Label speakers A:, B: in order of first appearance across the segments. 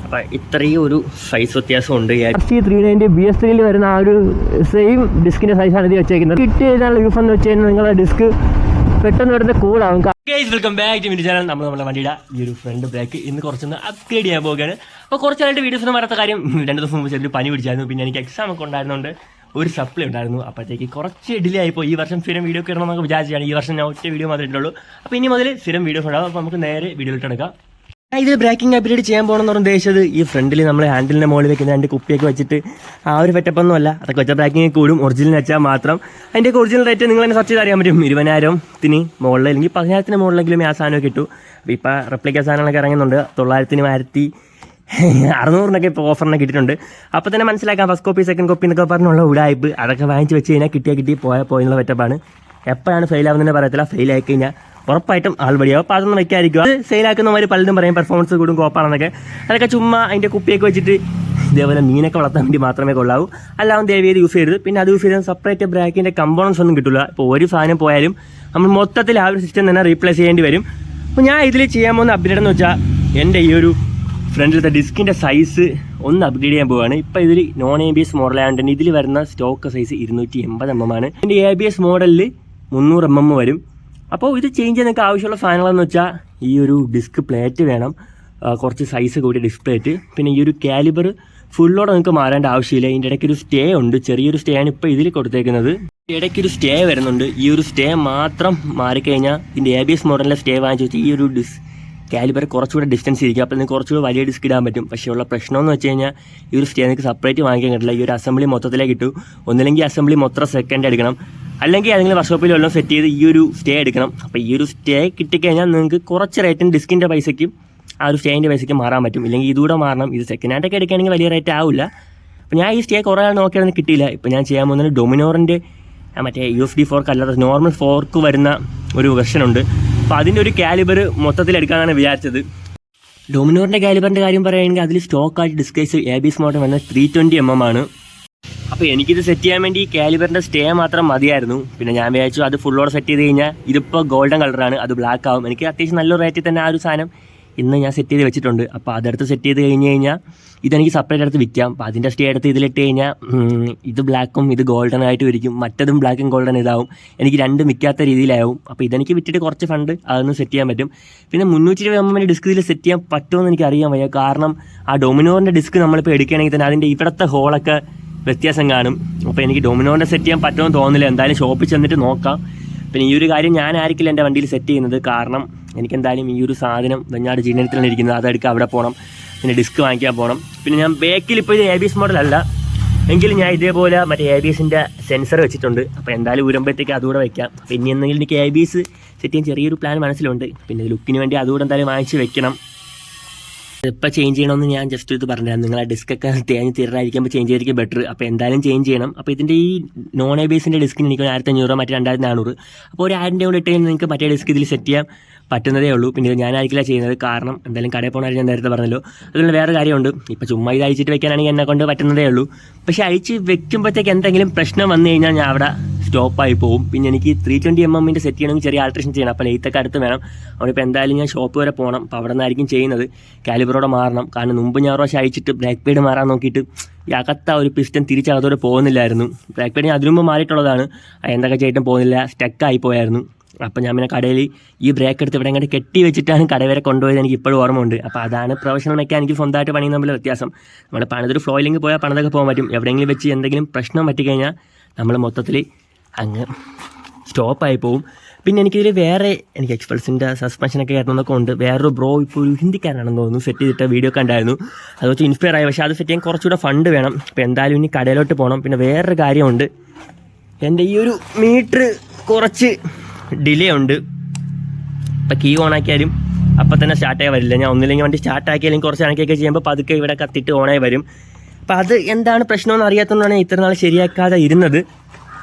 A: അപ്പോൾ ഇത്രയും ഒരു സൈസ് വ്യത്യാസമുണ്ട്. RC390 BS3 വരുന്ന ആ ഒരു സെയിം ഡിസ്കിൻ്റെ സൈസാണ് ഇത് വെച്ചേക്കുന്നത്. കിട്ടിയതിനുള്ള യൂസ് എന്ന് വെച്ച് കഴിഞ്ഞാൽ നിങ്ങളുടെ ഡിസ്ക് പെട്ടെന്ന് വരുന്ന കൂളാവും. Welcome back to mini channel. നമ്മുടെ വണ്ടിയുടെ ഈ ഒരു ഫ്രണ്ട് ബ്രേക്ക് ഇന്ന് കുറച്ചൊന്ന് അപ്ഗ്രേഡ് ചെയ്യാൻ പോവുകയാണ്. അപ്പോൾ കുറച്ചായിട്ട് വീഡിയോസൊന്നും വരാത്ത കാര്യം 2 ദിവസം മുമ്പ് ചെറിയൊരു പനി പിടിച്ചായിരുന്നു. പിന്നെ എനിക്ക് എക്സാം ഒക്കെ ഉണ്ടായിരുന്നുകൊണ്ട് ഒരു സപ്ലൈ ഉണ്ടായിരുന്നു. അപ്പോഴത്തേക്ക് കുറച്ച് ഡിലേ ആയിപ്പോൾ. ഈ വർഷം സ്ഥിരം വീഡിയോ ഒക്കെ ഇടണമെന്നൊക്കെ വിചാരിച്ചാണ്. ഈ വർഷം ഞാൻ ഒറ്റ വീഡിയോ മാത്രമേ ഇട്ടുള്ളൂ. അപ്പോൾ ഇനി മുതൽ സ്ഥിരം വീഡിയോസ് ഉണ്ടാകും. അപ്പോൾ നമുക്ക് നേരെ വീഡിയോയിലിട്ട് എടുക്കാം. ഇതിൽ ബ്രേക്കിംഗ് അപ്ഗ്രേഡ് ചെയ്യാൻ പോകണമെന്ന് പറഞ്ഞ ഉദ്ദേശിച്ചത് ഈ ഫ്രണ്ടിൽ നമ്മൾ ഹാൻഡിലിൻ്റെ മുകളിൽ വെക്കുന്ന 2 കുപ്പിയൊക്കെ വെച്ചിട്ട് ആ ഒരു സെറ്റപ്പൊന്നും അല്ല. അതൊക്കെ വെച്ചാൽ ബ്രേക്കിംഗ് കൂടും. ഒറിജിനൽ വെച്ചാൽ മാത്രം അതിൻ്റെ ഒറിജിനൽ റേറ്റ് നിങ്ങൾ തന്നെ സെർച്ച് ചെയ്ത് അറിയാൻ പറ്റും. 20,000 മുകളിൽ അല്ലെങ്കിൽ 10,000 മുകളിലെങ്കിലും ആ സാധനമൊക്കെ കിട്ടും. അപ്പോൾ ഇപ്പോൾ റെപ്ലിക്ക സാധനങ്ങളൊക്കെ ഇറങ്ങുന്നുണ്ട്. 900 1,600 ഇപ്പോൾ ഓഫറിനെ കിട്ടിയിട്ടുണ്ട്. അപ്പോൾ തന്നെ മനസ്സിലാക്കാം ഫസ്റ്റ് കോപ്പി സെക്കൻഡ് കോപ്പി എന്നൊക്കെ പറഞ്ഞുള്ള ഉടായ്പ്. അതൊക്കെ വാങ്ങിച്ച് വെച്ച് കഴിഞ്ഞാൽ കിട്ടി പോയെന്നുള്ള സെറ്റപ്പാണ്. എപ്പോഴാണ് ഫെയിലാവുന്നതെന്ന് പറയത്തില്ല. ഫെയിലായി കഴിഞ്ഞാൽ ഉറപ്പായിട്ടും ആൾവടിയാവും. അപ്പോൾ അതൊന്നും വയ്ക്കാതിരിക്കും. അത് സെയിലാക്കുന്നവർ പലരും പറയും പെർഫോമൻസ് കൂടും കോപ്പാണെന്നൊക്കെ. അതൊക്കെ ചുമ്മാ അതിൻ്റെ കുപ്പിയൊക്കെ വെച്ചിട്ട് ഇതേപോലെ മീനൊക്കെ വളർത്താൻ വേണ്ടി മാത്രമേ കൊള്ളാവൂ. അല്ലാതെ ദയവേത് യൂസ് ചെയ്യരുത്. പിന്നെ അത് യൂസ് ചെയ്താൽ സെപ്പറേറ്റ് ബ്രേക്കിൻ്റെ കമ്പോണൻസ് ഒന്നും കിട്ടില്ല. ഇപ്പോൾ ഒരു സാധനം പോയാലും നമ്മൾ മൊത്തത്തിൽ ആ ഒരു സിസ്റ്റം തന്നെ റീപ്ലേസ് ചെയ്യേണ്ടി വരും. അപ്പോൾ ഞാൻ ഇതിൽ ചെയ്യാൻ പോകുന്ന അപ്ഗ്രേഡ് എന്ന് വെച്ചാൽ എൻ്റെ ഈ ഒരു ഫ്രണ്ടിലത്തെ ഡിസ്കിൻ്റെ സൈസ് ഒന്ന് അപ്ഗ്രേഡ് ചെയ്യാൻ പോവുകയാണ്. ഇപ്പോൾ ഇതിൽ നോൺ ABS മോഡലായതുകൊണ്ട് തന്നെ ഇതിൽ വരുന്ന സ്റ്റോക്ക് സൈസ് 280 mm ആണ്. ഇതിൻ്റെ ABS മോഡലിൽ 300 mm വരും. അപ്പോൾ ഇത് ചേഞ്ച് ചെയ്യാൻ നിങ്ങൾക്ക് ആവശ്യമുള്ള സാധനങ്ങളെന്ന് വെച്ചാൽ ഈ ഒരു ഡിസ്ക് പ്ലേറ്റ് വേണം, കുറച്ച് സൈസ് കൂടിയ ഡിസ്ക് പ്ലേറ്റ്. പിന്നെ ഈ ഒരു കാലിബർ ഫുള്ളോടെ നിങ്ങൾക്ക് മാറേണ്ട ആവശ്യമില്ല. ഇതിൻ്റെ ഇടയ്ക്കൊരു സ്റ്റേ ഉണ്ട്. ചെറിയൊരു സ്റ്റേ ആണ് ഇപ്പോൾ ഇതിൽ കൊടുത്തേക്കുന്നത്. ഇടയ്ക്കൊരു സ്റ്റേ വരുന്നുണ്ട്. ഈ ഒരു സ്റ്റേ മാത്രം മാറിക്കഴിഞ്ഞാൽ ഇതിൻ്റെ ABS മോഡലിലെ സ്റ്റേ വാങ്ങിച്ച് വെച്ചാൽ ഈ ഒരു കാലിബർ കുറച്ചുകൂടെ ഡിസ്റ്റൻസ് ഇരിക്കും. അപ്പോൾ നിങ്ങൾക്ക് കുറച്ചുകൂടെ വലിയ ഡിസ്ക് ഇടാൻ പറ്റും. പക്ഷേ ഉള്ള പ്രശ്നമെന്ന് വെച്ച് കഴിഞ്ഞാൽ ഈ ഒരു സ്റ്റേ നിങ്ങൾക്ക് സെപ്പറേറ്റ് വാങ്ങിക്കാൻ കിട്ടില്ല. ഈ ഒരു അസംബ്ലി മൊത്തത്തിലേ കിട്ടും. ഒന്നില്ലെങ്കിൽ അസംബ്ലി മൊത്തം സെക്കൻഡ് എടുക്കണം, അല്ലെങ്കിൽ ഏതെങ്കിലും വർക്ക്ഷോപ്പിൽ വല്ലതും സെറ്റ് ചെയ്ത് ഈ ഒരു സ്റ്റേ എടുക്കണം. അപ്പോൾ ഈ ഒരു സ്റ്റേ കിട്ടിക്കഴിഞ്ഞാൽ നിങ്ങൾക്ക് കുറച്ച് റേറ്റിന് ഡിസ്കിൻ്റെ പൈസയ്ക്കും ആ ഒരു സ്റ്റേൻ്റെ പൈസയ്ക്കും മാറാൻ പറ്റും. ഇല്ലെങ്കിൽ ഇതുകൂടെ മാറണം. ഇത് സെക്കൻഡ് ഹാൻഡൊക്കെ എടുക്കുകയാണെങ്കിൽ വലിയ റേറ്റ് ആവില്ല. അപ്പോൾ ഞാൻ ഈ സ്റ്റേ കുറേ ആൾ നോക്കിയാൽ കിട്ടിയില്ല. ഇപ്പോൾ ഞാൻ ചെയ്യാൻ പോകുന്നത് ഡൊമിനോറിൻ്റെ മറ്റേ UFD ഫോർക്ക് അല്ലാതെ നോർമൽ ഫോർക്ക് വരുന്ന ഒരു വെർഷനുണ്ട്. അപ്പോൾ അതിൻ്റെ ഒരു കാലിബർ മൊത്തത്തിൽ എടുക്കാനാണ് വിചാരിച്ചത്. ഡൊമിനോറിൻ്റെ കാലിബറിൻ്റെ കാര്യം പറയുകയാണെങ്കിൽ അതിൽ സ്റ്റോക്കായിട്ട് ഡിസ്കൈസ് ABS മോഡൽ വന്നത് 320 mm ആണ്. അപ്പോൾ എനിക്കിത് സെറ്റ് ചെയ്യാൻ വേണ്ടി ഈ കാലിബറിൻ്റെ സ്റ്റേ മാത്രം മതിയായിരുന്നു. പിന്നെ ഞാൻ വിചാരിച്ചു അത് ഫുള്ളോടെ സെറ്റ് ചെയ്ത് കഴിഞ്ഞാൽ ഇതിപ്പോൾ ഗോൾഡൻ കളറാണ്, അത് ബ്ലാക്ക് ആവും. എനിക്ക് അത്യാവശ്യം നല്ല റേറ്റിൽ തന്നെ ആ ഒരു സാധനം ഇന്ന് ഞാൻ സെറ്റ് ചെയ്ത് വെച്ചിട്ടുണ്ട്. അപ്പോൾ അതെടുത്ത് സെറ്റ് ചെയ്ത് കഴിഞ്ഞാൽ ഇതെനിക്ക് സെപ്പറേറ്റ് എടുത്ത് വിൽക്കാം. അപ്പോൾ അതിൻ്റെ സ്റ്റേ എടുത്ത് ഇതിലിട്ട് കഴിഞ്ഞാൽ ഇത് ബ്ലാക്കും ഇത് ഗോൾഡൻ ആയിട്ട് ഇരിക്കും, മറ്റതും ബ്ലാക്കും ഗോൾഡൻ ഇതാവും. എനിക്ക് രണ്ടും വിൽക്കാത്ത രീതിയിലാവും. അപ്പോൾ ഇതെനിക്ക് വിറ്റിട്ട് കുറച്ച് ഫണ്ട് അതൊന്ന് സെറ്റ് ചെയ്യാൻ പറ്റും. പിന്നെ 320 mm ഡിസ്ക് ഇതിൽ സെറ്റ് ചെയ്യാൻ പറ്റുമെന്ന് എനിക്ക് അറിയാൻ വയ്യ. കാരണം ആ ഡൊമിനോറിൻ്റെ ഡിസ്ക് നമ്മളിപ്പോൾ എടുക്കുകയാണെങ്കിൽ തന്നെ അതിൻ്റെ ഇവിടുത്തെ ഹോളൊക്കെ വ്യത്യാസം കാണും. അപ്പോൾ എനിക്ക് ഡൊമിനോറിൻ്റെ സെറ്റ് ചെയ്യാൻ പറ്റുമെന്ന് തോന്നുന്നില്ല. എന്തായാലും ഷോപ്പിൽ ചെന്നിട്ട് നോക്കാം. പിന്നെ ഈ ഒരു കാര്യം ഞാനായിരിക്കില്ല എൻ്റെ വണ്ടിയിൽ സെറ്റ് ചെയ്യുന്നത്. കാരണം എനിക്കെന്തായാലും ഈ ഒരു സാധനം വെഞ്ഞാട് ജീനത്തിലാണ് ഇരിക്കുന്നത്. അതെടുക്കുക, അവിടെ പോകണം, പിന്നെ ഡിസ്ക് വാങ്ങിക്കാൻ പോകണം. പിന്നെ ഞാൻ ബാക്കിൽ ഇപ്പോൾ ഇത് ABS മോഡലല്ല എങ്കിലും ഞാൻ ഇതേപോലെ മറ്റേ ABSൻ്റെ സെൻസർ വെച്ചിട്ടുണ്ട്. അപ്പോൾ എന്തായാലും ഊരുമ്പോഴത്തേക്ക് അതുകൂടെ വയ്ക്കാം. പിന്നെ എന്തെങ്കിലും എനിക്ക് ABS സെറ്റ് ചെയ്യാൻ ചെറിയൊരു പ്ലാൻ മനസ്സിലുണ്ട്. പിന്നെ ലുക്കിന് വേണ്ടി അതുകൂടെ എന്തായാലും വാങ്ങിച്ച് വെക്കണം. ഇപ്പോൾ ചേഞ്ച് ചെയ്യണമെന്ന് ഞാൻ ജസ്റ്റ് ഇത് പറഞ്ഞിരുന്നു. നിങ്ങൾ ആ ഡിസ്കൊക്കെ തേഞ്ഞ് തീരായിരിക്കുമ്പോൾ ചേഞ്ച് ചെയ്തിരിക്കും ബെറ്റർ. അപ്പോൾ എന്തായാലും ചേഞ്ച് ചെയ്യണം. അപ്പോൾ ഇതിൻ്റെ ഈ നോൺ ABSൻ്റെ ഡിസ്കിന് എനിക്ക് 1,500 മറ്റേ 2,400. അപ്പോൾ ഒരു 1000 കൂടെ ഇട്ട് കഴിഞ്ഞാൽ നിങ്ങൾക്ക് മറ്റേ ഡിസ്ക് ഇതിൽ സെറ്റ് ചെയ്യാൻ പറ്റുന്നതേ ഉള്ളൂ. പിന്നെ ഞാനായിരിക്കില്ല ചെയ്യുന്നത്. കാരണം എന്തായാലും കടയിൽ പോകുന്ന ഞാൻ നേരത്തെ പറഞ്ഞല്ലോ. അതുകൊണ്ട് വേറെ കാര്യമുണ്ട്. ഇപ്പോൾ ചുമ്മാ ഇത് അയച്ചിട്ട് വെക്കാനാണെങ്കിൽ എന്നെ കൊണ്ട് പറ്റുന്നതേ ഉള്ളൂ. പക്ഷേ അയച്ച് വെക്കുമ്പോഴത്തേക്ക് എന്തെങ്കിലും പ്രശ്നം വന്നു കഴിഞ്ഞാൽ ഞാൻ അവിടെ സ്റ്റോപ്പായി പോകും. പിന്നെ എനിക്ക് 320 mm സെറ്റ് ചെയ്യണമെങ്കിൽ ചെറിയ ആൾട്രേഷൻ ചെയ്യണം. അപ്പോൾ ലെയ്ത്തൊക്കെ അടുത്ത് വേണം. അവിടെ ഇപ്പോൾ എന്തായാലും ഞാൻ ഷോപ്പ് വരെ പോകണം. അപ്പോൾ അവിടെ നിന്നായിരിക്കും ചെയ്യുന്നത്. കാലിബറോടെ മാറണം. കാരണം മുമ്പ് ഞാൻ പ്രാവശ്യം അയച്ചിട്ട് ബ്രേക്ക് പേഡ് മാറാൻ നോക്കിയിട്ട് ഈ അകത്ത ഒരു പിസ്റ്റൻ തിരിച്ചകത്തോടെ പോകുന്നില്ലായിരുന്നു. ബ്രേക്ക് പേഡ് അതിനു മുമ്പ് മാറിയിട്ടുള്ളതാണ്. എന്തൊക്കെ ചെയ്തിട്ടും പോകുന്നില്ല, സ്റ്റക്കായി പോയായിരുന്നു. അപ്പോൾ ഞാൻ പിന്നെ കടയിൽ ഈ ബ്രേക്ക് എടുത്ത് ഇവിടെ ഇങ്ങോട്ട് കെട്ടി വെച്ചിട്ടാണ് കട വരെ കൊണ്ടുപോയത്. എനിക്ക് ഇപ്പോഴും ഓർമ്മയുണ്ട്. അപ്പോൾ അതാണ് പ്രൊഫഷണൽ മെക്കാനിക്ക് സ്വന്തമായിട്ട് പണിയും തമ്മിൽ വ്യത്യാസം. നമ്മൾ പണിതൊരു ഫ്ലോയിലിംഗ് പോയാൽ പണിതൊക്കെ പോകാൻ പറ്റും. എവിടെയെങ്കിലും വെച്ച് എന്തെങ്കിലും പ്രശ്നം പറ്റിക്കഴിഞ്ഞാൽ നമ്മൾ മൊത്തത്തിൽ അങ്ങ് സ്റ്റോപ്പായി പോവും. പിന്നെ എനിക്കിതിൽ വേറെ എനിക്ക് എക്സ്പൾസിൻ്റെ സസ്പെൻഷനൊക്കെ കയറുന്നതൊക്കെ ഉണ്ട്. വേറൊരു ബ്രോ ഇപ്പോൾ ഒരു ഹിന്ദിക്കാരാണെന്ന് തോന്നുന്നു സെറ്റ് ചെയ്തിട്ട് വീഡിയോ ഒക്കെ ഉണ്ടായിരുന്നു. അത് വെച്ച് ഇൻസ്പയർ ആയി. പക്ഷേ അത് സെറ്റ് ചെയ്യാൻ കുറച്ചുകൂടെ ഫണ്ട് വേണം. അപ്പോൾ എന്തായാലും ഇനി കടയിലോട്ട് പോകണം. പിന്നെ വേറൊരു കാര്യമുണ്ട്. എൻ്റെ ഈ ഒരു മീറ്റർ കുറച്ച് ഡിലേ ഉണ്ട്. ഇപ്പോൾ കീ ഓണാക്കിയാലും അപ്പം തന്നെ സ്റ്റാർട്ടായി വരില്ല. ഞാൻ ഒന്നില്ലെങ്കിൽ വണ്ടി സ്റ്റാർട്ടാക്കിയാലും കുറച്ച് കണക്കൊക്കെ ചെയ്യുമ്പോൾ പതുക്കെ ഇവിടെ കത്തിയിട്ട് ഓണായി വരും. അപ്പോൾ അത് എന്താണ് പ്രശ്നമെന്ന് അറിയാത്തതുകൊണ്ടാണ് ഇത്ര നാൾ ശരിയാക്കാതെ ഇരുന്നത്.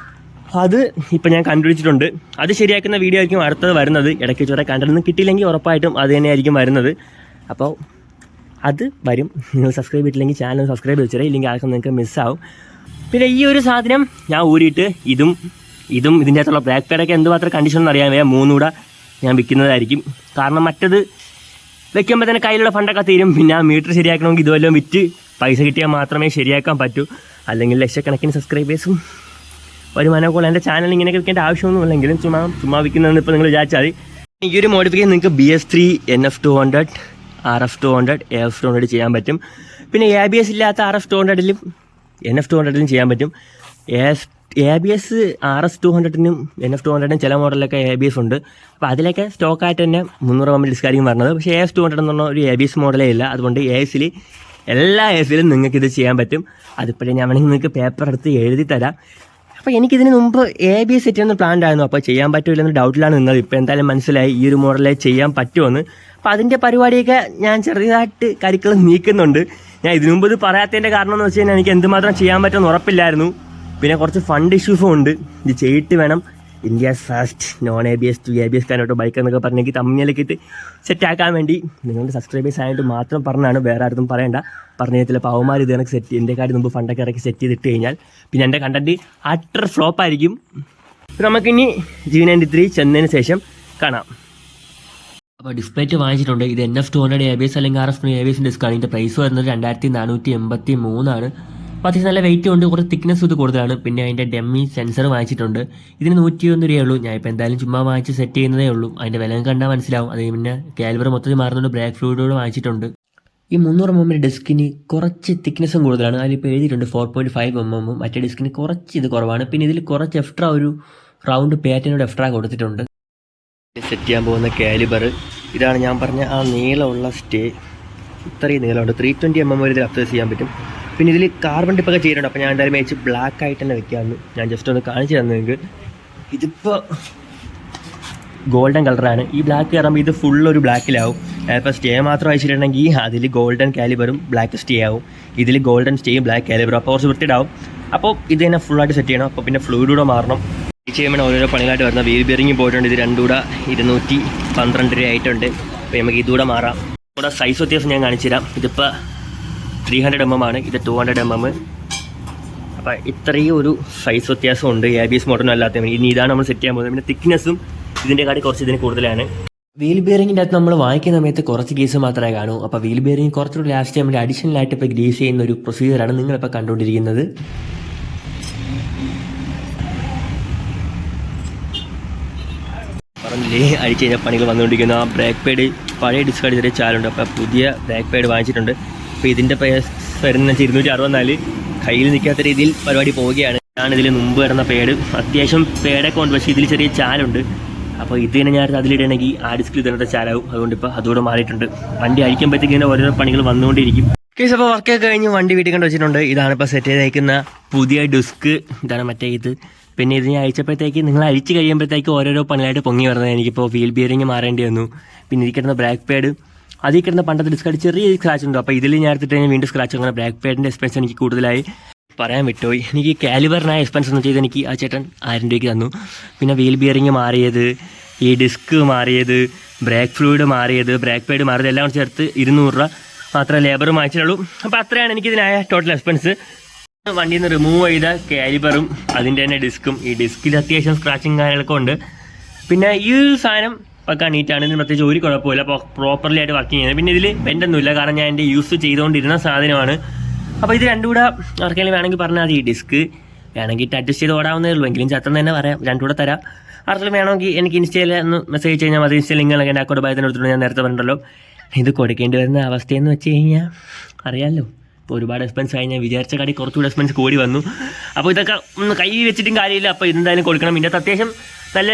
A: അത് ഇപ്പം ഞാൻ കണ്ടുപിടിച്ചിട്ടുണ്ട്. അത് ശരിയാക്കുന്ന വീഡിയോ ആയിരിക്കും അടുത്തത് വരുന്നത്. ഇടയ്ക്ക് ചോറെ കണ്ടിട്ടൊന്നും കിട്ടിയില്ലെങ്കിൽ ഉറപ്പായിട്ടും അത് തന്നെയായിരിക്കും വരുന്നത്. അപ്പോൾ അത് വരും. നിങ്ങൾ സബ്സ്ക്രൈബ് ചെയ്തിട്ടില്ലെങ്കിൽ ചാനൽ സബ്സ്ക്രൈബ് വെച്ചാൽ ഇല്ലെങ്കിൽ ആർക്കും നിങ്ങൾക്ക് മിസ്സാവും. പിന്നെ ഈ ഒരു സാധനം ഞാൻ ഊരിയിട്ട് ഇതും ഇതിൻ്റെ അകത്തുള്ള ബ്രേക്ക് പേഡൊക്കെ എന്തുമാത്രം കണ്ടീഷൻ എന്ന് അറിയാൻ 3 കൂടെ ഞാൻ വിൽക്കുന്നതായിരിക്കും. കാരണം മറ്റത് വെക്കുമ്പോൾ തന്നെ കയ്യിലുള്ള ഫണ്ടൊക്കെ തീരും. പിന്നെ ആ മീറ്റർ ശരിയാക്കണമെങ്കിൽ ഇതുവല്ലോ വിറ്റ് പൈസ കിട്ടിയാൽ മാത്രമേ ശരിയാക്കാൻ പറ്റൂ. അല്ലെങ്കിൽ ലക്ഷക്കണക്കിന് സബ്സ്ക്രൈബേഴ്സും വരുമാനമൊക്കെ എൻ്റെ ചാനൽ ഇങ്ങനെയൊക്കെ വിൽക്കേണ്ട ആവശ്യമൊന്നുമില്ലെങ്കിലും ചുമ്മാ വിൽക്കുന്നതെന്ന് ഇപ്പോൾ നിങ്ങൾ വിചാരിച്ചാൽ ഈ ഒരു മോഡിഫിക്കേഷൻ നിങ്ങൾക്ക് BS3 NF200 RF200 AF200 ചെയ്യാൻ പറ്റും. പിന്നെ ABS ഇല്ലാത്ത RF200ലും NF200ലും ചെയ്യാൻ പറ്റും. ABS RS200നും NF200നും ചില മോഡലിലൊക്കെ ABS ഉണ്ട്. അപ്പോൾ അതിലൊക്കെ സ്റ്റോക്കായിട്ട് തന്നെ 300 mm ഡിസ്കായിരിക്കും പറഞ്ഞത്. പക്ഷേ AF200 എന്ന് പറഞ്ഞാൽ ഒരു ABS മോഡലേ ഇല്ല. അതുകൊണ്ട് എല്ലാ ASലും നിങ്ങൾക്കിത് ചെയ്യാൻ പറ്റും. അതിപ്പോഴേ ഞാൻ വേണമെങ്കിൽ നിങ്ങൾക്ക് പേപ്പർ എടുത്ത് എഴുതി തരാം. അപ്പോൾ എനിക്കിതിന് മുമ്പ് ABS സെറ്റ് ചെയ്യുന്ന പ്ലാൻ ആയിരുന്നു. അപ്പോൾ ചെയ്യാൻ പറ്റില്ലെന്ന് ഡൗട്ടിലാണ് നിന്നത്. ഇപ്പോൾ എന്തായാലും മനസ്സിലായി ഈ ഒരു മോഡലേ ചെയ്യാൻ പറ്റുമെന്ന്. അപ്പോൾ അതിൻ്റെ പരിപാടിയൊക്കെ ഞാൻ ചെറുതായിട്ട് കരിക്കൾ നീക്കുന്നുണ്ട്. ഞാൻ ഇതിനു മുമ്പ് ഇത് പറയാത്തതിൻ്റെ കാരണം എന്ന് വെച്ച് കഴിഞ്ഞാൽ എനിക്ക് എന്തുമാത്രം ചെയ്യാൻ പറ്റുമെന്ന് ഉറപ്പില്ലായിരുന്നു. പിന്നെ കുറച്ച് ഫണ്ട് ഇഷ്യൂസും ഉണ്ട്. ഇത് ചെയ്തിട്ട് വേണം India's first non ABS to ABS കാനോട്ടോ ബൈക്ക് എന്നൊക്കെ പറഞ്ഞെങ്കിൽ തമ്മിലേക്ക് ഇട്ട് സെറ്റാക്കാൻ വേണ്ടി നിങ്ങളുടെ സബ്സ്ക്രൈബേഴ്സ് ആയിട്ട് മാത്രം പറഞ്ഞാണ്. വേറെ ആർക്കും പറയണ്ട. പറഞ്ഞ ചില പാവന്മാർ ഇത് കണക്ക് സെറ്റ് എൻ്റെ കാര്യം മുമ്പ് ഫണ്ടൊക്കെ ഇറക്കി സെറ്റ് ചെയ്തിട്ട് കഴിഞ്ഞാൽ പിന്നെ എൻ്റെ കണ്ടൻറ്റ് അട്ടർ ഫ്ലോപ്പ് ആയിരിക്കും. നമുക്കിനി G93 ചെന്നതിന് ശേഷം കാണാം. അപ്പോൾ ഡിസ്പ്ലേറ്റ് വാങ്ങിച്ചിട്ടുണ്ട്. ഇത് NF200 ABS അല്ലെങ്കിൽ RF200 ABS ഡിസ്ക്കാണ്. ഇതിൻ്റെ പ്രൈസ് വരുന്നത് 2483 അപ്പോൾ അത്യാവശ്യം നല്ല വെയിറ്റ് ഉണ്ട്. കുറച്ച് തിക്നെസ് ഇത് കൂടുതലാണ്. പിന്നെ അതിൻ്റെ ഡെമ്മി സെൻസർ വാങ്ങിച്ചിട്ടുണ്ട്. ഇതിന് 101 രൂപയുള്ളൂ. ഞാൻ ഇപ്പോൾ എന്തായാലും ചുമ്മാ വാങ്ങിച്ച് സെറ്റ് ചെയ്യുന്നതേ ഉള്ളൂ. അതിൻ്റെ വില കണ്ടാൽ മനസ്സിലാവും. അത് പിന്നെ കാലിബർ മൊത്തത്തിൽ മാറുന്നുണ്ട്. ബ്രേക്ക് ഫ്ലൂയിഡോട് വാങ്ങിച്ചിട്ടുണ്ട്. ഈ 300 mm ഡിസ്കിന് കുറച്ച് തിക്നെസ്സും കൂടുതലാണ്. അതിലിപ്പോൾ എഴുതിയിട്ടുണ്ട് 4.5 mm. മറ്റേ ഡിസ്കിന് കുറച്ച് ഇത് കുറവാണ്. പിന്നെ ഇതിൽ കുറച്ച് എക്സ്ട്രാ ഒരു റൗണ്ട് പാറ്റേനോട് എക്സ്ട്രാ കൊടുത്തിട്ടുണ്ട്. സെറ്റ് ചെയ്യാൻ പോകുന്ന കാലിബർ ഇതാണ് ഞാൻ പറഞ്ഞ ആ നീളമുള്ള സ്റ്റേ. ഇത്രയും നീളമുണ്ട്. 320 mm വരെ ഇതിൽ അപ്ഡേറ്റ് ചെയ്യാൻ പറ്റും. പിന്നെ ഇതിൽ കാർബൺ ടിപ്പൊക്കെ ചെയ്തിട്ടുണ്ട്. അപ്പോൾ ഞാൻ എന്തായാലും മേടിച്ച് ബ്ലാക്ക് ആയിട്ട് തന്നെ വെക്കാമെന്ന് ഞാൻ ജസ്റ്റ് ഒന്ന് കാണിച്ചു തന്നെ നിങ്ങൾക്ക്. ഇതിപ്പോൾ ഗോൾഡൻ കളറാണ്. ഈ ബ്ലാക്ക് കയറുമ്പോൾ ഇത് ഫുള്ളൊരു ബ്ലാക്കിലാവും. ഇപ്പോൾ സ്റ്റേ മാത്രം അയച്ചിട്ടുണ്ടെങ്കിൽ അതിൽ ഗോൾഡൻ കാലിബറും ബ്ലാക്ക് സ്റ്റേ ആവും. ഇതിൽ ഗോൾഡൻ സ്റ്റേയും ബ്ലാക്ക് കാലിബറും. അപ്പോൾ കുറച്ച് വൃത്തിയിടാവും. അപ്പോൾ ഇത് തന്നെ ഫുള്ളായിട്ട് സെറ്റ് ചെയ്യണം. അപ്പോൾ പിന്നെ ഫ്ലൂയിഡൂടെ മാറണം. ഈ ചെയ്യുമ്പോൾ ഓരോരോ പണികളായിട്ട് വരുന്ന വീൽ ബെയറിംഗ് പോയിട്ടുണ്ട്. ഇത് രണ്ടും കൂടെ 212 രൂപ ആയിട്ടുണ്ട്. അപ്പോൾ നമുക്ക് ഇതുകൂടെ മാറാം. ഇവിടെ സൈസ് വ്യത്യാസം ഞാൻ കാണിച്ചു തരാം. ഇതിപ്പോൾ 300 mm ആണ്. ഇത് 200 mm. അപ്പോൾ ഇത്രയും ഒരു സൈസ് വ്യത്യാസമുണ്ട് ABS മോഡലും അല്ലാത്ത. ഇനി ഇതാണ് നമ്മൾ സെറ്റ് ചെയ്യാൻ പോകുന്നത്. പിന്നെ തിക്നെസ്സും ഇതിൻ്റെ കാര്യം കുറച്ച് ഇതിന് കൂടുതലാണ്. വീൽ ബിയറിങ്ങിൻ്റെ അകത്ത് നമ്മൾ വാങ്ങിക്കുന്ന സമയത്ത് കുറച്ച് ഗ്രീസ് മാത്രമേ കാണൂ. അപ്പോൾ വീൽ ബിയറിങ് കുറച്ചുകൂടി ലാസ്റ്റ് ടൈമിൽ അഡീഷണൽ ആയിട്ട് ഇപ്പോൾ ഗ്രീസ് ചെയ്യുന്ന ഒരു പ്രൊസീജിയറാണ് നിങ്ങളിപ്പോൾ കണ്ടുകൊണ്ടിരിക്കുന്നത്. പറഞ്ഞില്ലേ അടിച്ച് കഴിഞ്ഞാൽ പണികൾ വന്നുകൊണ്ടിരിക്കുന്ന ആ ബ്രേക്ക് പാഡ് പഴയ ഡിസ്കാർഡ് ചെറിയ ചാലുണ്ട്. അപ്പോൾ പുതിയ ബ്രേക്ക് പാഡ് വാങ്ങിച്ചിട്ടുണ്ട്. അപ്പോൾ ഇതിൻ്റെ പ്രൈസ് വരുന്ന 264. കയ്യിൽ നിൽക്കാത്ത രീതിയിൽ പരിപാടി പോവുകയാണ്. ഞാനിതിൽ മുമ്പ് വരുന്ന പേഡ് അത്യാവശ്യം പേടൊക്കെ ഉണ്ട്. പക്ഷേ ഇതിൽ ചെറിയ ചാലുണ്ട്. അപ്പോൾ ഇത് തന്നെ ഞാൻ അതിലിടണമെങ്കിൽ ആ ഡിസ്കിൽ ഇതിനകത്ത് ചാലാവും. അതുകൊണ്ട് ഇപ്പോൾ അതുകൂടെ മാറിയിട്ടുണ്ട്. വണ്ടി അഴിക്കുമ്പോഴത്തേക്ക് ഇങ്ങനെ ഓരോ പണികൾ വന്നുകൊണ്ടിരിക്കും. കേസ് അപ്പോൾ വർക്കൊക്കെ കഴിഞ്ഞ് വണ്ടി വീട്ടിൽ കൊണ്ട് വെച്ചിട്ടുണ്ട്. ഇതാണ് ഇപ്പോൾ സെറ്റ് ചെയ്തേക്കുന്ന പുതിയ ഡിസ്ക്. ഇതാണ് മറ്റേ ഇത്. പിന്നെ ഇത് ഞാൻ അയച്ചപ്പോഴത്തേക്ക് നിങ്ങൾ അഴിച്ച് കഴിയുമ്പോഴത്തേക്ക് ഓരോരോ പണിയായിട്ട് പൊങ്ങി വരുന്നത്. എനിക്കിപ്പോൾ വീൽ ബിയറിങ് മാറേണ്ടി വന്നു. പിന്നെ ഇരിക്കുന്ന ബ്രേക്ക് പാഡ് അതിൽ കിടന്ന പണ്ടത്തെ ഡിസ്കാർഡ് ചെറിയ സ്ക്രാച്ച് ഉണ്ട്. അപ്പോൾ ഇതിൽ ഞാൻ എടുത്തിട്ട് കഴിഞ്ഞാൽ വീണ്ടും സ്ക്രാച്ച് അങ്ങനെ ബ്രേക്ക് പാഡിൻ്റെ എക്സ്പെൻസ് എനിക്ക് കൂടുതലായി പറയാൻ വിട്ടുപോയി. എനിക്ക് കാലിബറിനായ എക്സ്പെൻസ് എന്ന് ചെയ്ത് എനിക്ക് ആ ചേട്ടൻ 1000 രൂപയ്ക്ക് തന്നു. പിന്നെ വീൽ ബിയറിങ് മാറിയത്, ഈ ഡിസ്ക് മാറിയത്, ബ്രേക്ക് ഫ്ലൂയിഡ് മാറിയത്, ബ്രേക്ക് പാഡ് മാറിയത് എല്ലാം ചേർത്ത് 200 രൂപ മാത്രമേ ലേബർ വാങ്ങിച്ചിട്ടുള്ളൂ. അപ്പോൾ അത്രയാണ് എനിക്കിതിനായ ടോട്ടൽ എക്സ്പെൻസ്. വണ്ടിയിൽ നിന്ന് റിമൂവ് ചെയ്ത കാലിബറും അതിൻ്റെ തന്നെ ഡിസ്കും. ഈ ഡിസ്കിൽ അത്യാവശ്യം സ്ക്രാച്ചിങ് കാര്യങ്ങളൊക്കെ ഉണ്ട്. പിന്നെ ഈ സാധനം പക്കാ നീറ്റാണ്. ഇതിന് പ്രത്യേകിച്ച് ഒരു കുഴപ്പമില്ല. അപ്പോൾ പ്രോപ്പർലി ആയിട്ട് വർക്കിംഗ് ചെയ്യുന്നത്. പിന്നെ ഇതിൽ വെൻ്റൊന്നുമില്ല. കാരണം ഞാൻ എൻ്റെ യൂസ് ചെയ്തുകൊണ്ടിരുന്ന സാധനമാണ്. അപ്പോൾ ഇത് രണ്ടും കൂടെ ആർക്കെങ്കിലും വേണമെങ്കിൽ പറഞ്ഞാൽ മതി. ഈ ഡിസ്ക് വേണമെങ്കിൽ അഡ്ജസ്റ്റ് ചെയ്ത് ഓടാവുന്നേ ഉള്ളൂ. എങ്കിലും ചത്തെന്ന് തന്നെ പറയാം. രണ്ടും കൂടെ തരാം. ആർക്കെങ്കിലും വേണമെങ്കിൽ എനിക്ക് ഇൻസ്റ്റയിൽ ഒന്ന് മെസ്സേജ് കഴിഞ്ഞാൽ മതി. ഇൻസ്റ്റയിൽ ലിങ്കളൊക്കെ എൻ്റെ അക്കൗണ്ട് ബൈ തന്നെ എടുത്തിട്ട് ഞാൻ നേരത്തെ പറഞ്ഞിട്ടുണ്ടല്ലോ. ഇത് കൊടുക്കേണ്ടി വരുന്ന അവസ്ഥയെന്ന് വെച്ച് കഴിഞ്ഞാൽ അറിയാമല്ലോ. ഇപ്പോൾ ഒരുപാട് എക്സ്പെൻസ് ആയി. ഞാൻ വിചാരിച്ച കാര്യം കുറച്ചുകൂടി എക്സ്പെൻസ് കൂടി വന്നു. അപ്പോൾ ഇതൊക്കെ ഒന്ന് കൈ വെച്ചിട്ടും കാര്യമില്ല. അപ്പോൾ ഇതെന്തായാലും കൊടുക്കണം. ഇതിൻ്റെ അകത്ത് അത്യാവശ്യം നല്ല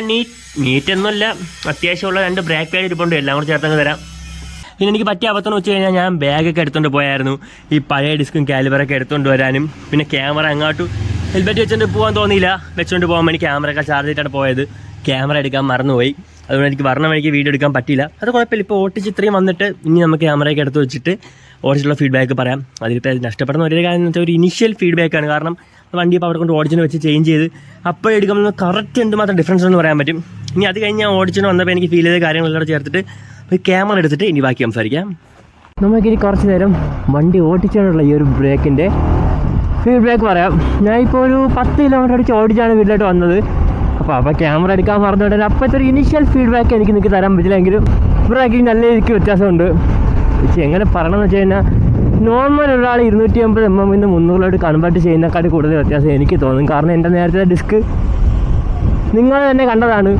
A: നീറ്റൊന്നുമല്ല, അത്യാവശ്യമുള്ള 2 ബ്രേക്ക് പാഡ് ഇരിപ്പുണ്ട്. എല്ലാം കൂടെ ചേർത്തങ്ങ് തരാം. പിന്നെ എനിക്ക് പറ്റിയ അബദ്ധം വെച്ച് കഴിഞ്ഞാൽ ഞാൻ ബാഗൊക്കെ എടുത്തുകൊണ്ട് പോയായിരുന്നു. ഈ പഴയ ഡിസ്കും കാലിബറൊക്കെ എടുത്തുകൊണ്ട് വരാനും. പിന്നെ ക്യാമറ അങ്ങോട്ട് ഹെൽമെറ്റ് വെച്ചുകൊണ്ട് പോകാൻ തോന്നിയില്ല. വെച്ചുകൊണ്ട് പോകുമ്പോൾ എനിക്ക് ക്യാമറയൊക്കെ ചാർജ് ചെയ്തിട്ടാണ് പോയത്. ക്യാമറ എടുക്കാൻ മറന്നുപോയി. അതുകൊണ്ട് എനിക്ക് പറഞ്ഞ വഴിക്ക് വീഡിയോ എടുക്കാൻ പറ്റിയില്ല. അത് കുഴപ്പമില്ല. ഇപ്പോൾ ഓട്ടിച്ച് ഇത്രയും വന്നിട്ട് ഇനി നമുക്ക് ക്യാമറയൊക്കെ എടുത്ത് വെച്ചിട്ട് ഓടിച്ചുള്ള ഫീഡ്ബാക്ക് പറയാം. അതിലിപ്പോൾ നഷ്ടപ്പെടുന്ന ഒരേ കാര്യം എന്ന് വെച്ചാൽ ഒരു ഇനീഷ്യൽ ഫീഡ്ബാക്കാണ്. കാരണം വണ്ടി ഇപ്പോൾ അവിടെ കൊണ്ട് ഓടിച്ചിന് വെച്ച് ചേഞ്ച് ചെയ്ത് അപ്പോൾ എടുക്കുമ്പോൾ കറക്റ്റ് എന്തുമാത്രം ഡിഫറൻസ് എന്ന് പറയാൻ പറ്റും. ഇനി അത് കഴിഞ്ഞ് ഞാൻ ഓടിച്ചിന് വന്നപ്പോൾ എനിക്ക് ഫീൽ ചെയ്ത കാര്യങ്ങളെല്ലാം ചേർത്തിട്ട് ഒരു ക്യാമറ എടുത്തിട്ട് ഇനി ബാക്കി സംസാരിക്കാം. നമുക്കിനി കുറച്ച് നേരം വണ്ടി ഓടിച്ചുകൊണ്ടുള്ള ഈ ഒരു ബ്രേക്കിൻ്റെ ഫീഡ്ബാക്ക് പറയാം. ഞാനിപ്പോൾ ഒരു 10 കിലോമീറ്റർ അടിച്ച് ഓടിച്ചാണ് വീട്ടിലോട്ട് വന്നത്. അപ്പോൾ അപ്പോൾ ക്യാമറ എടുക്കാൻ പറഞ്ഞുകൊണ്ട് അപ്പോഴത്തെ ഒരു ഇനീഷ്യൽ ഫീഡ്ബാക്ക് എനിക്ക് തരാൻ പറ്റില്ലെങ്കിലും ബ്രേക്കിംഗ് നല്ല രീതിക്ക് വ്യത്യാസമുണ്ട്. പക്ഷേ എങ്ങനെ പറയണമെന്ന് വെച്ച് കഴിഞ്ഞാൽ നോർമൽ ഒരാൾ 250 mm 300 കൺവേർട്ട് ചെയ്യുന്നതിനെക്കാട്ടി കൂടുതൽ വ്യത്യാസം എനിക്ക് തോന്നും. കാരണം എൻ്റെ നേരത്തെ ഡിസ്ക് നിങ്ങൾ തന്നെ കണ്ടതാണ്,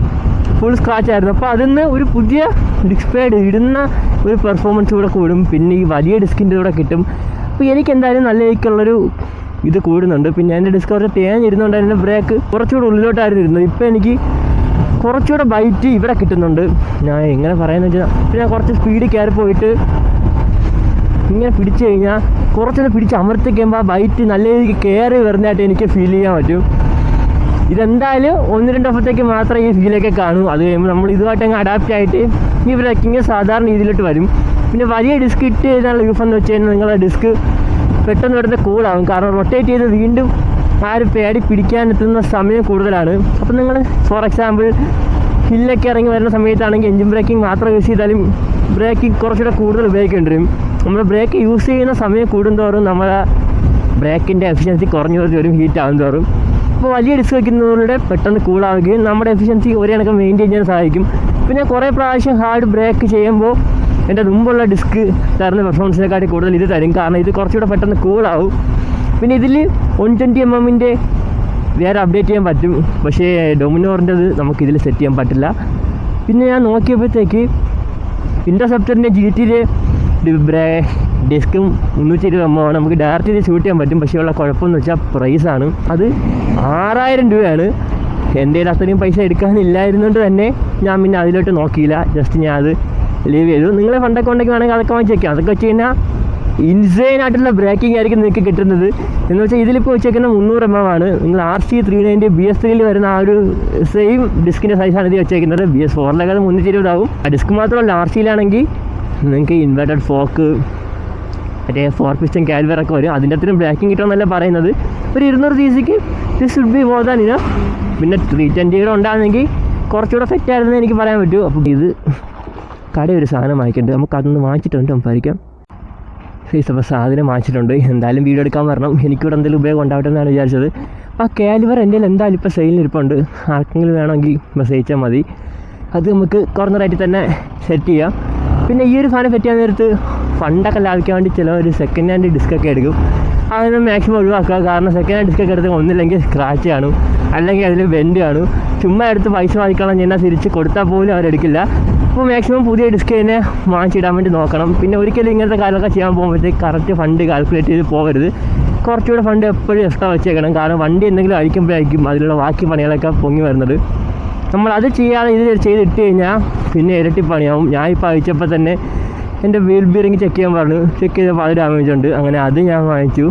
A: ഫുൾ സ്ക്രാച്ച് ആയിരുന്നു. അപ്പോൾ അതിൽ നിന്ന് ഒരു പുതിയ ഡിസ്ക് പാഡ് ഇടുന്ന ഒരു പെർഫോമൻസ് കൂടെ കൂടും, പിന്നെ ഈ വലിയ ഡിസ്കിൻ്റെ കൂടെ കിട്ടും. അപ്പോൾ എനിക്ക് എന്തായാലും നല്ല രീതിക്കുള്ളൊരു ഇത് കൂടുന്നുണ്ട്. പിന്നെ എൻ്റെ ഡിസ്ക് കുറച്ച് തേഞ്ഞിരുന്നുകൊണ്ട് എൻ്റെ ബ്രേക്ക് കുറച്ചുകൂടെ ഉള്ളിലോട്ടായിരുന്നു ഇരുന്നത്. ഇപ്പോൾ എനിക്ക് കുറച്ചുകൂടെ ബൈറ്റ് ഇവിടെ കിട്ടുന്നുണ്ട്. ഞാൻ എങ്ങനെ പറയാമെന്ന് വെച്ചാൽ പിന്നെ കുറച്ച് സ്പീഡിൽ കയറി പോയിട്ട് ഇങ്ങനെ പിടിച്ചു കഴിഞ്ഞാൽ കുറച്ചൊന്ന് പിടിച്ച് അമർത്തി കഴിയുമ്പോൾ ആ ബൈറ്റ് നല്ല രീതിക്ക് കയറി വരുന്നതായിട്ട് എനിക്ക് ഫീൽ ചെയ്യാൻ പറ്റും. ഇതെന്തായാലും 1-2 ദിവസത്തേക്ക് മാത്രമേ ഈ ഫീലൊക്കെ കാണൂ. അത് കഴിയുമ്പോൾ നമ്മൾ ഇതുമായിട്ട് അങ്ങ് അഡാപ്റ്റ് ആയിട്ട് ഈ ബ്രേക്കിങ് സാധാരണ രീതിയിലോട്ട് വരും. പിന്നെ വലിയ ഡിസ്ക് ഇട്ട് ചെയ്താലുള്ള യൂസ് എന്ന് വെച്ച് കഴിഞ്ഞാൽ നിങ്ങളുടെ ഡിസ്ക് പെട്ടെന്ന് പെട്ടെന്ന് കൂളാവും. കാരണം റൊട്ടേറ്റ് ചെയ്ത് വീണ്ടും ആ ഒരു പേടി പിടിക്കാനെത്തുന്ന സമയം കൂടുതലാണ്. അപ്പം നിങ്ങൾ ഫോർ എക്സാമ്പിൾ ഹില്ലൊക്കെ ഇറങ്ങി വരുന്ന സമയത്താണെങ്കിൽ എഞ്ചിൻ ബ്രേക്കിംഗ് മാത്രം യൂസ് ചെയ്താലും ബ്രേക്കിംഗ് കുറച്ചുകൂടെ കൂടുതൽ ഉപയോഗിക്കേണ്ടി വരും. നമ്മൾ ബ്രേക്ക് യൂസ് ചെയ്യുന്ന സമയം കൂടുന്തോറും നമ്മളെ ബ്രേക്കിൻ്റെ എഫിഷ്യൻസി കുറഞ്ഞു വരും, ഹീറ്റ് ആകും തോറും. അപ്പോൾ വലിയ ഡിസ്ക് വയ്ക്കുന്നതിലൂടെ പെട്ടെന്ന് കൂളാവുകയും നമ്മുടെ എഫിഷ്യൻസി ഒരേ കണക്ക് മെയിൻറ്റെയിൻ ചെയ്യാൻ സഹായിക്കും. പിന്നെ കുറേ പ്രാവശ്യം ഹാർഡ് ബ്രേക്ക് ചെയ്യുമ്പോൾ എൻ്റെ മുമ്പുള്ള ഡിസ്ക് തരുന്ന പെർഫോമൻസിനെക്കാട്ടി കൂടുതൽ ഇത് തരും. കാരണം ഇത് കുറച്ചുകൂടെ പെട്ടെന്ന് കൂളാവും. പിന്നെ ഇതിൽ 120 mm വേറെ അപ്ഡേറ്റ് ചെയ്യാൻ പറ്റും, പക്ഷേ ഡൊമിനോറിൻ്റെത് നമുക്കിതിൽ സെറ്റ് ചെയ്യാൻ പറ്റില്ല. പിന്നെ ഞാൻ നോക്കിയപ്പോഴത്തേക്ക് ഇൻ്റർസെപ്റ്ററിൻ്റെ GT-യിൽ ഡിസ്കും 320 mm ആണ്. നമുക്ക് ഡയറക്റ്റ് ഷൂട്ട് ചെയ്യാൻ പറ്റും. പക്ഷേ ഉള്ള കുഴപ്പമെന്ന് വെച്ചാൽ പ്രൈസാണ്. അത് 6000 രൂപയാണ്. എൻ്റെ കയ്യിൽ അത്രയും പൈസ എടുക്കാനില്ലായിരുന്നുകൊണ്ട് തന്നെ ഞാൻ പിന്നെ അതിലോട്ട് നോക്കിയില്ല. ജസ്റ്റ് ഞാൻ അത് ലീവ് ചെയ്തു. നിങ്ങളെ ഫണ്ടൊക്കെ ഉണ്ടെങ്കിൽ വേണമെങ്കിൽ അതൊക്കെ വാങ്ങിച്ചേക്കാം. അതൊക്കെ വെച്ച് കഴിഞ്ഞാൽ ഇൻസൈൻ ആയിട്ടുള്ള ബ്രേക്കിംഗ് ആയിരിക്കും നിങ്ങൾക്ക് കിട്ടുന്നത്. എന്ന് വെച്ചാൽ ഇതിലിപ്പോൾ വെച്ചേക്കുന്ന 300 mm ആണ്. നിങ്ങൾ RC390 BS3 വരുന്ന ആ ഒരു സെയിം ഡിസ്കിൻ്റെ സൈസാണ് ഇത് വെച്ചേക്കുന്നത്. BS4-ലൊക്കെ അത് 320 ആവും. ആ ഡിസ്ക് മാത്രമല്ല, RC-ലാണെങ്കിൽ നിങ്ങൾക്ക് ഇൻവെർട്ടഡ് ഫോക്ക് മറ്റേ 4 piston കാൽവറൊക്കെ വരും. അതിൻ്റെ അത്രയും ബ്രേക്കിംഗ് കിട്ടുമെന്നല്ല പറയുന്നത്. ഒരു 200 cc this should be more than enough. പിന്നെ 320 ഉണ്ടാകുന്നെങ്കിൽ കുറച്ചുകൂടെ സെറ്റ് ആയിരുന്നെന്ന് എനിക്ക് പറയാൻ പറ്റും. അപ്പോൾ ഇത് കടയിൽ ഒരു സാധനം വാങ്ങിക്കുന്നുണ്ട്, നമുക്ക് അതൊന്ന് വാങ്ങിച്ചിട്ടുണ്ട് സംസാരിക്കാം. അപ്പോൾ സാധനം വാങ്ങിച്ചിട്ടുണ്ട്. എന്തായാലും വീഡിയോ എടുക്കാൻ വരണം, എനിക്കിവിടെ എന്തെങ്കിലും ഉപയോഗം ഉണ്ടാവട്ടെ എന്നാണ് വിചാരിച്ചത്. ആ കാലിബർ എൻ്റെ എന്തായാലും ഇപ്പോൾ സെയിലിരിപ്പുണ്ട്. ആർക്കെങ്കിലും വേണമെങ്കിൽ മെസ്സേജ് അയച്ചാൽ മതി. അത് നമുക്ക് കുറഞ്ഞ റേറ്റിൽ തന്നെ സെറ്റ് ചെയ്യാം. പിന്നെ ഈ ഒരു സാധനം സെറ്റ് ചെയ്യാൻ നേരത്ത് ഫണ്ടൊക്കെ ലാഭിക്കാൻ വേണ്ടി ചിലവർ സെക്കൻഡ് ഹാൻഡ് ഡിസ്കൊക്കെ എടുക്കും. അതിന് മാക്സിമം ഒഴിവാക്കുക. കാരണം സെക്കൻഡ് ഹാൻഡ് ഡിസ്കൊക്കെ എടുത്ത് ഒന്നില്ലെങ്കിൽ സ്ക്രാച്ച് കാണും, അല്ലെങ്കിൽ അതിൽ ബെൻഡ് കാണും. ചുമ്മാ എടുത്ത് പൈസ വാങ്ങിക്കണം ഞാൻ തിരിച്ച് കൊടുത്താൽ പോലും അവരെടുക്കില്ല. അപ്പോൾ മാക്സിമം പുതിയ ഡിസ്ക് തന്നെ വാങ്ങിച്ചിടാൻ വേണ്ടി നോക്കണം. പിന്നെ ഒരിക്കലും ഇങ്ങനത്തെ കാര്യമൊക്കെ ചെയ്യാൻ പോകുമ്പോഴത്തേക്ക് കറക്റ്റ് ഫണ്ട് കാൽക്കുലേറ്റ് ചെയ്ത് പോകരുത്. കുറച്ചുകൂടെ ഫണ്ട് എപ്പോഴും എക്സ്ട്രാ വെച്ചേക്കണം. കാരണം വണ്ടി എന്തെങ്കിലും അഴിക്കുമ്പോഴായിരിക്കും അതിലുള്ള ബാക്കി പണികളൊക്കെ പൊങ്ങി വരുന്നത്. നമ്മളത് ചെയ്യാതെ ഇത് ചെയ്തിട്ട് കഴിഞ്ഞാൽ പിന്നെ ഇരട്ടി പണിയാവും. ഞാൻ ഇപ്പോൾ അഴിച്ചപ്പോൾ തന്നെ എൻ്റെ വീൽ ബിയറിങ് ചെക്ക് ചെയ്യാൻ പറഞ്ഞു. ചെക്ക് ചെയ്തപ്പോൾ അത് ഡാമേജ് ഉണ്ട്. അങ്ങനെ അത് ഞാൻ വാങ്ങിച്ചു.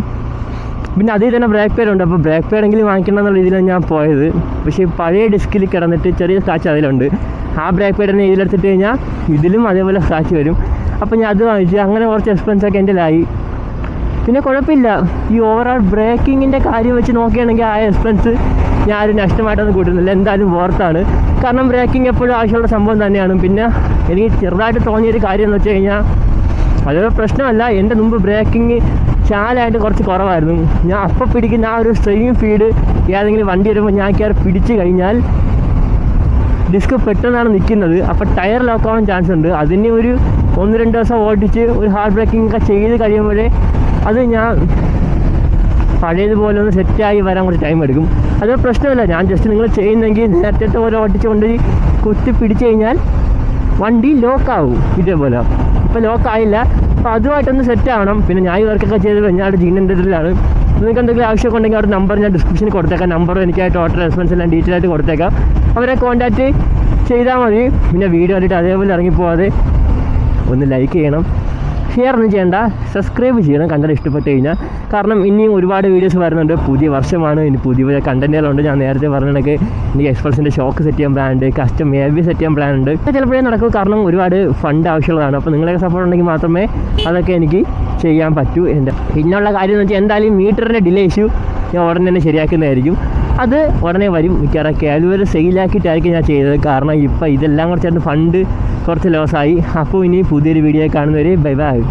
A: പിന്നെ അതിൽ തന്നെ ബ്രേക്ക് പാഡ് ഉണ്ട്. അപ്പോൾ ബ്രേക്ക് പാഡെങ്കിലും വാങ്ങിക്കണം എന്നുള്ള രീതിയിലാണ് ഞാൻ പോയത്. പക്ഷേ പഴയ ഡിസ്കിൽ കിടന്നിട്ട് ചെറിയ സ്ക്രാച്ച് അതിലുണ്ട്. ആ ബ്രേക്ക് പാഡിനെ ഇതിലെടുത്തിട്ട് കഴിഞ്ഞാൽ ഇതിലും അതേപോലെ സ്ക്രാച്ച് വരും. അപ്പോൾ ഞാൻ അത് വാങ്ങിച്ചു. അങ്ങനെ കുറച്ച് എക്സ്പെൻസൊക്കെ എൻ്റെ ലായി. പിന്നെ കുഴപ്പമില്ല, ഈ ഓവറോൾ ബ്രേക്കിങ്ങിൻ്റെ കാര്യം വെച്ച് നോക്കുകയാണെങ്കിൽ ആ എക്സ്പെൻസ് ഞാനൊരു നഷ്ടമായിട്ടൊന്നും കൂട്ടുന്നില്ല. എന്തായാലും വർത്താണ്. കാരണം ബ്രേക്കിംഗ് എപ്പോഴും ആവശ്യമുള്ള സംഭവം തന്നെയാണ്. പിന്നെ എനിക്ക് ചെറുതായിട്ട് തോന്നിയൊരു കാര്യം എന്ന് വെച്ച് കഴിഞ്ഞാൽ അതൊരു പ്രശ്നമല്ല, എൻ്റെ മുമ്പ് ബ്രേക്കിംഗ് ചാലായിട്ട് കുറച്ച് കുറവായിരുന്നു. ഞാൻ അപ്പം പിടിക്കുന്ന ആ ഒരു സെയിം ഫീഡ് ഏതെങ്കിലും വണ്ടി വരുമ്പോൾ ഞാൻ കയറി പിടിച്ച് കഴിഞ്ഞാൽ ഡിസ്ക് പെട്ടെന്നാണ് നിൽക്കുന്നത്. അപ്പോൾ ടയർ ലോക്കാവാൻ ചാൻസ് ഉണ്ട്. അതിന് ഒരു 1-2 ദിവസം ഓടിച്ച് ഒരു ഹാർഡ് ബ്രേക്കിംഗ് ഒക്കെ ചെയ്ത് കഴിയുമ്പോഴേ അത് ഞാൻ പഴയതുപോലെ ഒന്ന് സെറ്റായി വരാൻ കുറച്ച് ടൈം എടുക്കും. അത് പ്രശ്നമില്ല. ഞാൻ ജസ്റ്റ് നിങ്ങൾ ചെയ്യുന്നെങ്കിൽ നേരത്തെ പോലെ ഓടിച്ചുകൊണ്ട് കുത്തി പിടിച്ച് കഴിഞ്ഞാൽ വണ്ടി ലോക്കാവും. ഇതേപോലെ ഇപ്പോൾ ലോക്കായില്ല. അപ്പോൾ അതുമായിട്ടൊന്ന് സെറ്റ് ആവണം. പിന്നെ ഞാൻ ഈ വർക്കൊക്കെ ചെയ്ത് കഴിഞ്ഞാൽ ജീനൻ്റെതിലാണ്. നിങ്ങൾക്ക് എന്തെങ്കിലും ആവശ്യമൊക്കെ ഉണ്ടെങ്കിൽ അവരുടെ നമ്പർ ഞാൻ ഡിസ്ക്രിപ്ഷനിൽ കൊടുത്തേക്കാം. നമ്പറും എനിക്കായിട്ട് ടോട്ടൽ എക്സ്പെൻസ് എല്ലാം ഡീറ്റെയിൽ ആയിട്ട് കൊടുത്തേക്കാം. അവരെ കോൺടാക്റ്റ് ചെയ്താൽ മതി. പിന്നെ വീഡിയോ കണ്ടിട്ട് അതേപോലെ ഇറങ്ങിപ്പോവാതെ ഒന്ന് ലൈക്ക് ചെയ്യണം, ഷെയർ ഒന്നും ചെയ്യേണ്ട, സബ്സ്ക്രൈബ് ചെയ്യണം കണ്ടാൽ ഇഷ്ടപ്പെട്ട് കഴിഞ്ഞാൽ. കാരണം ഇനിയും ഒരുപാട് വീഡിയോസ് വരുന്നുണ്ട്. പുതിയ വർഷമാണ്, ഇനി പുതിയ പുതിയ കണ്ടൻറ്റുകളുണ്ട്. ഞാൻ നേരത്തെ പറഞ്ഞിടയ്ക്ക് എനിക്ക് എക്സ്പ്രസിൻ്റെ ഷോക്ക് സെറ്റ് ചെയ്യാൻ പ്ലാൻ ഉണ്ട്, കസ്റ്റം AV സെറ്റ് ചെയ്യാൻ പ്ലാൻ ഉണ്ട്. ചിലപ്പോഴേ നടക്കും, കാരണം ഒരുപാട് ഫണ്ട് ആവശ്യമുള്ളതാണ്. അപ്പോൾ നിങ്ങളൊക്കെ സപ്പോർട്ട് ഉണ്ടെങ്കിൽ മാത്രമേ അതൊക്കെ എനിക്ക് ചെയ്യാൻ പറ്റൂ. എൻ്റെ പിന്നുള്ള കാര്യം എന്ന് വെച്ചാൽ എന്തായാലും മീറ്ററിൻ്റെ ഡിലേ ഇഷ്യൂ ഞാൻ ഉടനെ തന്നെ ശരിയാക്കുന്നതായിരിക്കും. അത് ഉടനെ വരും. മിക്കവാറും കാലുവരെ സെയിലാക്കിയിട്ടായിരിക്കും ഞാൻ ചെയ്തത്. കാരണം ഇപ്പോൾ ഇതെല്ലാം കുറച്ചായിട്ട് ഫണ്ട് കുറച്ച് ലോസായി. അപ്പോൾ ഇനി പുതിയൊരു വീഡിയോ കാണുന്നവരെ ബൈ ബൈ.